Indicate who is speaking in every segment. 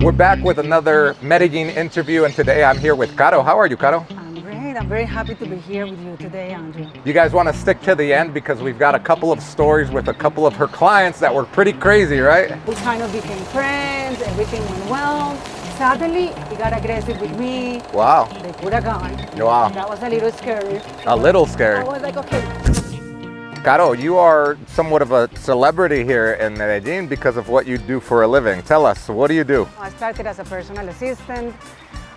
Speaker 1: We're back with another Medellin interview, and today I'm here with Caro. How are you, Caro?
Speaker 2: I'm great. I'm very happy to be here with you today, Andrew.
Speaker 1: You guys want to stick to the end because we've got a couple of stories with a couple of her clients that were pretty crazy, right?
Speaker 2: We kind of became friends. Everything went well. Suddenly, he got aggressive with me.
Speaker 1: Wow.
Speaker 2: They put a gun.
Speaker 1: Wow.
Speaker 2: That was a little scary.
Speaker 1: A little
Speaker 2: I
Speaker 1: scary.
Speaker 2: was like, okay.
Speaker 1: Caro, you are somewhat of a celebrity here in Medellin because of what you do for a living. Tell us, what do you do?
Speaker 2: I started as a personal assistant.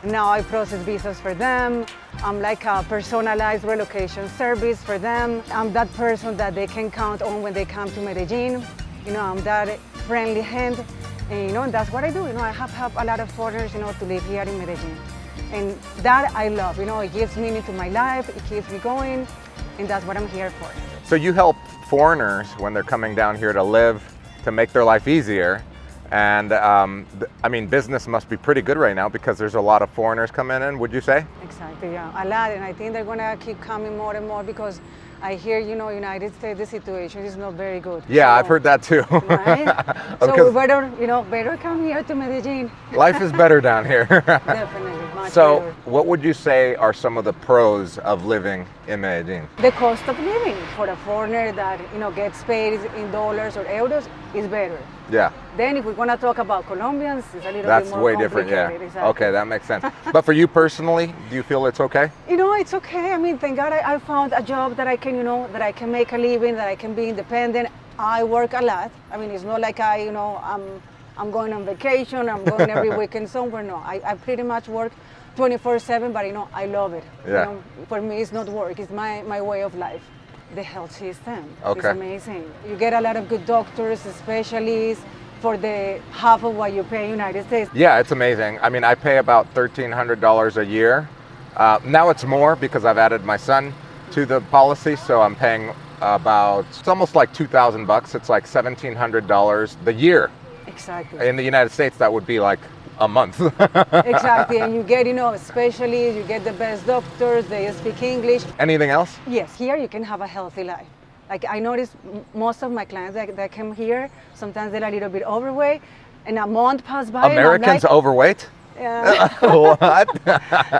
Speaker 2: Now I process visas for them. I'm like a personalized relocation service for them. I'm that person that they can count on when they come to Medellin. I'm that friendly hand. And, that's what I do. I have helped a lot of foreigners, to live here in Medellin. And that I love. It gives meaning to my life. It keeps me going. And that's what I'm here for.
Speaker 1: So you help foreigners when they're coming down here to live, to make their life easier. And business must be pretty good right now because there's a lot of foreigners coming in, would you say?
Speaker 2: Exactly, yeah, a lot. And I think they're gonna keep coming more and more because I hear, United States, the situation is not very good.
Speaker 1: Yeah,
Speaker 2: so,
Speaker 1: I've heard that too.
Speaker 2: Right? So we better come here to Medellin.
Speaker 1: Life is better down here.
Speaker 2: Definitely, much
Speaker 1: So
Speaker 2: better.
Speaker 1: what would you say are some of the pros of living in Medellin?
Speaker 2: The cost of living for a foreigner that, gets paid in dollars or euros is better.
Speaker 1: Yeah.
Speaker 2: Then if we're gonna talk about Colombians, it's a little
Speaker 1: That's
Speaker 2: bit more
Speaker 1: way different, yeah.
Speaker 2: complicated, exactly.
Speaker 1: Okay, that makes sense. But for you personally, do you feel it's okay?
Speaker 2: It's okay. Thank God I found a job that I can, that I can make a living, that I can be independent. I work a lot. It's not like I'm going on vacation, I'm going every weekend somewhere. No, I pretty much work 24/7, but I love it.
Speaker 1: Yeah.
Speaker 2: For me, it's not work, it's my way of life. The health system is
Speaker 1: Okay.
Speaker 2: amazing. You get a lot of good doctors, specialists, for the half of what you pay in the United States.
Speaker 1: Yeah, it's amazing. I pay about $1,300 a year. Now it's more because I've added my son to the policy, so I'm paying it's almost like $2,000. It's like $1,700 the year.
Speaker 2: Exactly.
Speaker 1: In the United States, that would be like a month.
Speaker 2: Exactly, and you get, specialists, you get the best doctors, they speak English.
Speaker 1: Anything else?
Speaker 2: Yes, here you can have a healthy life. Like I notice most of my clients that come here, sometimes they're a little bit overweight, and a month passed by.
Speaker 1: Americans overweight? What?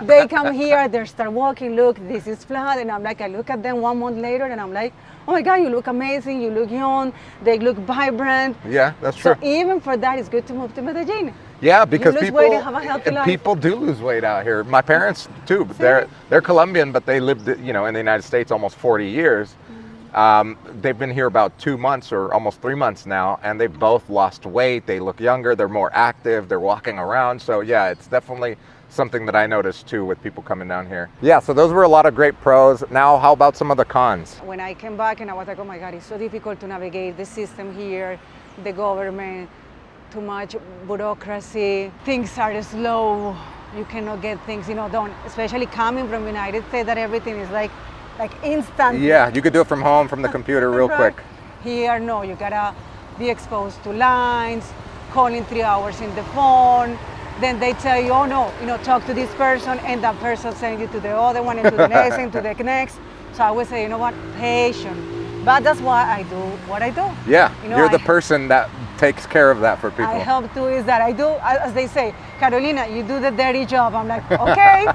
Speaker 2: They come here, they start walking, look, this is flat, and I look at them 1 month later, and I'm like, oh my God, you look amazing, you look young, they look vibrant.
Speaker 1: Yeah, that's true.
Speaker 2: So even for that, it's good to move to Medellin.
Speaker 1: Yeah, because
Speaker 2: you lose weight and have a healthy life.
Speaker 1: people do lose weight out here. My parents too. They're Colombian, but they lived in the United States almost 40 years. They've been here about 2 months or almost 3 months now, and they've both lost weight. They look younger. They're more active. They're walking around. So yeah, it's definitely something that I noticed too with people coming down here. Yeah, so those were a lot of great pros. Now, how about some of the cons?
Speaker 2: When I came back and I was like, oh my God, it's so difficult to navigate the system here, the government, too much bureaucracy, things are slow, you cannot get things done, especially coming from the United States that everything is like instant.
Speaker 1: Yeah, you could do it from home, from the computer real quick.
Speaker 2: Here, no, you gotta be exposed to lines, calling 3 hours in the phone, then they tell you, oh no, talk to this person, and that person sends you to the other one, and to the next, and to the next. So I would say, patience. But that's why I do what I do.
Speaker 1: Yeah, you're the person that takes care of that for people.
Speaker 2: I help do is that I do, as they say, Carolina, you do the dirty job. I'm like, okay.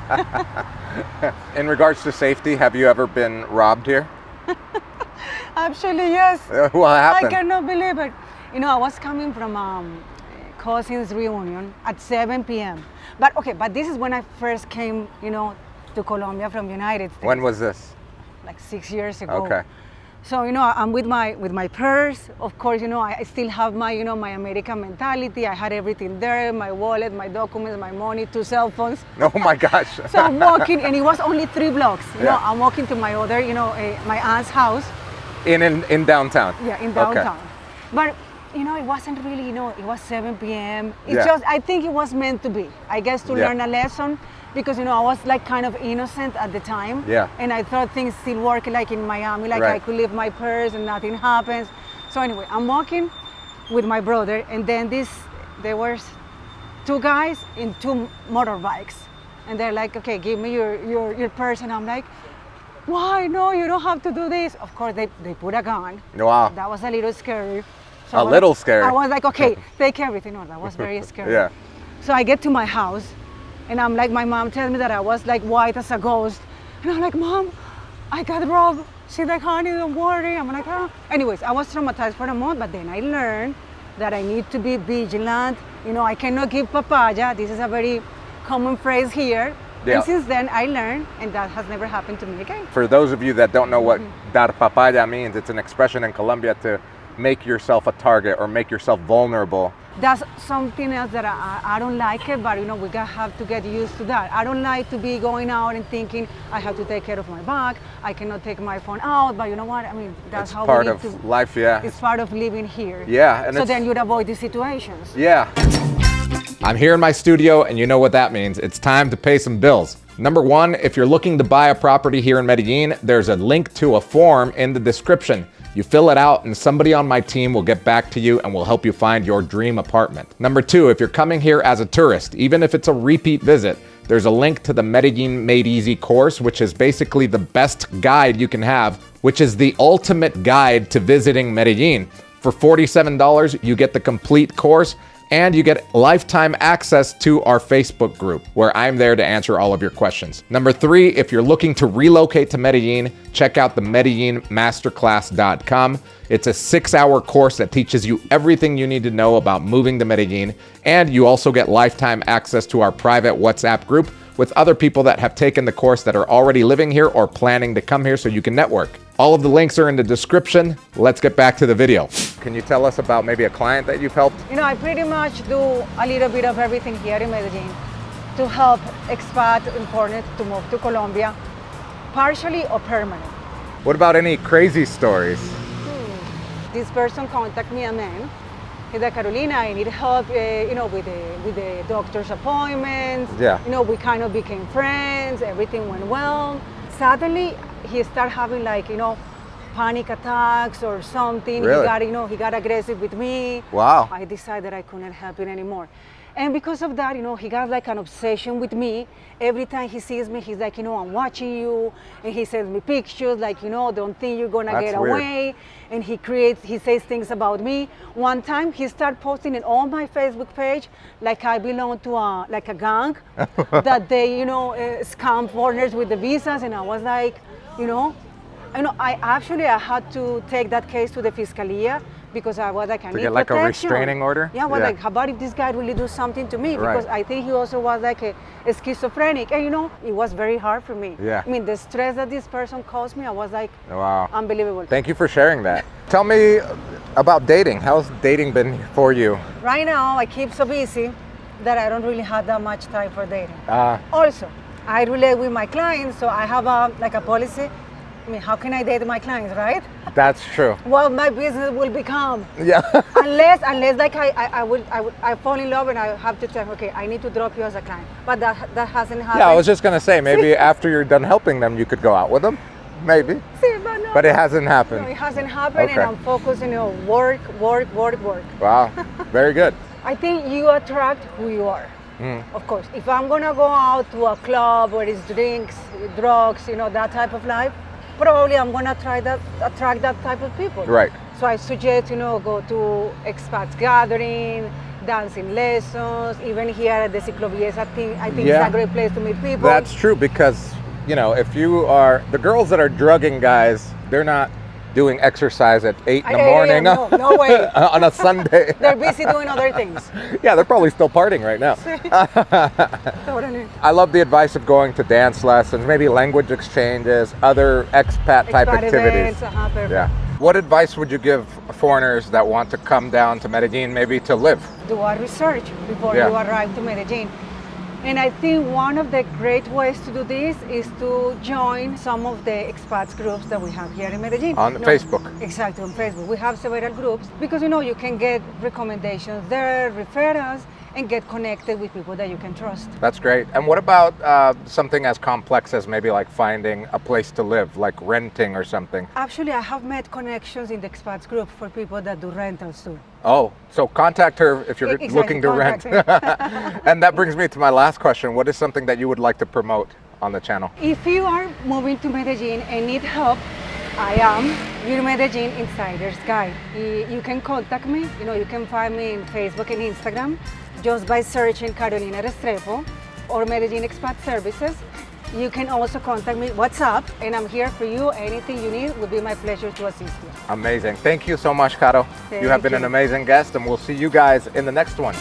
Speaker 1: In regards to safety, have you ever been robbed here?
Speaker 2: Actually, yes.
Speaker 1: What happened?
Speaker 2: I cannot believe it. I was coming from cousin's reunion at 7 p.m. But this is when I first came, to Colombia from United States.
Speaker 1: When was this?
Speaker 2: Like 6 years ago.
Speaker 1: Okay.
Speaker 2: So I'm with my purse. Of course, I still have my my American mentality. I had everything there: my wallet, my documents, my money, 2 cell phones.
Speaker 1: Oh my gosh!
Speaker 2: So I'm walking, and it was only 3 blocks.
Speaker 1: Yeah.
Speaker 2: I'm walking to my other, my aunt's house.
Speaker 1: In downtown.
Speaker 2: Yeah, in downtown.
Speaker 1: Okay.
Speaker 2: But it wasn't really. It was 7 p.m. It's
Speaker 1: Yeah.
Speaker 2: just I think it was meant to be. I guess to
Speaker 1: Yeah.
Speaker 2: learn a lesson. Because I was like kind of innocent at the time,
Speaker 1: Yeah.
Speaker 2: and I thought things still work like in Miami, like
Speaker 1: Right.
Speaker 2: I could leave my purse and nothing happens. So anyway, I'm walking with my brother, and then there were 2 guys in 2 motorbikes, and they're like, okay, give me your purse, and I'm like, why? No, you don't have to do this. Of course, they put a gun.
Speaker 1: Wow.
Speaker 2: That was a little scary.
Speaker 1: A little scary.
Speaker 2: I was like, okay, take everything. No, that was very scary.
Speaker 1: Yeah.
Speaker 2: So I get to my house and I'm like, my mom tells me that I was like white as a ghost. And I'm like, Mom, I got robbed. She's like, honey, don't worry. I'm like, oh. Anyways, I was traumatized for a month, but then I learned that I need to be vigilant. You know, I cannot give papaya. This is a very common phrase here.
Speaker 1: Yeah.
Speaker 2: And since then I learned, and that has never happened to me again.
Speaker 1: For those of you that don't know what dar papaya means, it's an expression in Colombia to make yourself a target or make yourself vulnerable.
Speaker 2: That's something else that I don't like it, but you know, we have to get used to that. I don't like to be going out and thinking I have to take care of my bag, I cannot take my phone out, but you know what, I mean, that's how
Speaker 1: part
Speaker 2: we
Speaker 1: of
Speaker 2: need to,
Speaker 1: life, yeah.
Speaker 2: it's part of living here.
Speaker 1: Yeah, and
Speaker 2: so then you'd avoid these situations.
Speaker 1: Yeah. I'm here in my studio, and you know what that means. It's time to pay some bills. Number one, if you're looking to buy a property here in Medellin, there's a link to a form in the description. You fill it out and somebody on my team will get back to you and will help you find your dream apartment. Number two, if you're coming here as a tourist, even if it's a repeat visit, there's a link to the Medellin Made Easy course, which is basically the best guide you can have, which is the ultimate guide to visiting Medellin. For $47, you get the complete course and you get lifetime access to our Facebook group where I'm there to answer all of your questions. Number three, if you're looking to relocate to Medellin, check out the MedellinMasterclass.com. It's a 6-hour course that teaches you everything you need to know about moving to Medellin, and you also get lifetime access to our private WhatsApp group with other people that have taken the course that are already living here or planning to come here so you can network. All of the links are in the description. Let's get back to the video. Can you tell us about maybe a client that you've helped?
Speaker 2: You know, I pretty much do a little bit of everything here in Medellin to help expat important to move to Colombia, partially or permanent.
Speaker 1: What about any crazy stories?
Speaker 2: This person contacted me, a man. He's like, Carolina, I need help, you know, with the doctor's appointments.
Speaker 1: Yeah.
Speaker 2: You know, we kind of became friends. Everything went well. Suddenly, he started having like, you know, panic attacks or something.
Speaker 1: Really?
Speaker 2: He got aggressive with me.
Speaker 1: Wow.
Speaker 2: I decided I couldn't help it anymore. And because of that, you know, he got like an obsession with me. Every time he sees me, he's like, you know, I'm watching you. And he sends me pictures like, you know, don't think you're gonna get away. And he says things about me. One time he started posting it on my Facebook page like I belong to a gang that they, you know, scam foreigners with the visas. And I was like, you know, I had to take that case to the Fiscalía because I was like, I need
Speaker 1: get like
Speaker 2: protection.
Speaker 1: a restraining order?
Speaker 2: Yeah, I was like, how about if this guy really do something to me? Because I think he also was like a schizophrenic. And you know, it was very hard for me.
Speaker 1: Yeah.
Speaker 2: I mean, the stress that this person caused me, I was like,
Speaker 1: wow,
Speaker 2: unbelievable.
Speaker 1: Thank you for sharing that. Tell me about dating. How's dating been for you?
Speaker 2: Right now, I keep so busy that I don't really have that much time for dating. Also, I relate with my clients, so I have a policy. I mean, how can I date my clients, right?
Speaker 1: That's true.
Speaker 2: Well, my business will become.
Speaker 1: Yeah.
Speaker 2: unless like I fall in love and I have to tell him, okay, I need to drop you as a client. But that hasn't happened.
Speaker 1: Yeah, I was just gonna say, maybe after you're done helping them, you could go out with them. Maybe.
Speaker 2: See, but no.
Speaker 1: But it hasn't happened.
Speaker 2: No, it hasn't happened,
Speaker 1: Okay.
Speaker 2: and I'm focusing on work.
Speaker 1: Wow, very good.
Speaker 2: I think you attract who you are. Of course, if I'm gonna go out to a club where it's drinks, drugs, you know, that type of life, probably I'm gonna attract that type of people.
Speaker 1: Right.
Speaker 2: So I suggest, you know, go to expats gathering, dancing lessons, even here at the Ciclovies. I think it's a great place to meet people.
Speaker 1: That's true, because, you know, if you are, the girls that are drugging guys, they're not doing exercise at 8 in the morning
Speaker 2: no way.
Speaker 1: on a Sunday.
Speaker 2: They're busy doing other things.
Speaker 1: Yeah, they're probably still partying right now.
Speaker 2: Totally.
Speaker 1: I love the advice of going to dance lessons, maybe language exchanges, other expat type activities.
Speaker 2: Events, perfect.
Speaker 1: Yeah. What advice would you give foreigners that want to come down to Medellin, maybe to live?
Speaker 2: Do a research before you arrive to Medellin. And I think one of the great ways to do this is to join some of the expats groups that we have here in Medellin.
Speaker 1: On Facebook.
Speaker 2: Exactly, on Facebook. We have several groups because, you know, you can get recommendations there, referrals, and get connected with people that you can trust.
Speaker 1: That's great. And what about something as complex as maybe like finding a place to live, like renting or something?
Speaker 2: Actually, I have made connections in the expats group for people that do rentals too.
Speaker 1: Oh, so contact her if you're looking to rent. And that brings me to my last question. What is something that you would like to promote on the channel?
Speaker 2: If you are moving to Medellin and need help, I am your Medellin Insider's Guide. You can contact me. You know, you can find me in Facebook and Instagram. just by searching Carolina Restrepo or Medellin Expat Services. You can also contact me WhatsApp, and I'm here for you. Anything you need, it will be my pleasure to assist you.
Speaker 1: Amazing. Thank you so much, Caro. You have been an amazing guest, and we'll see you guys in the next one.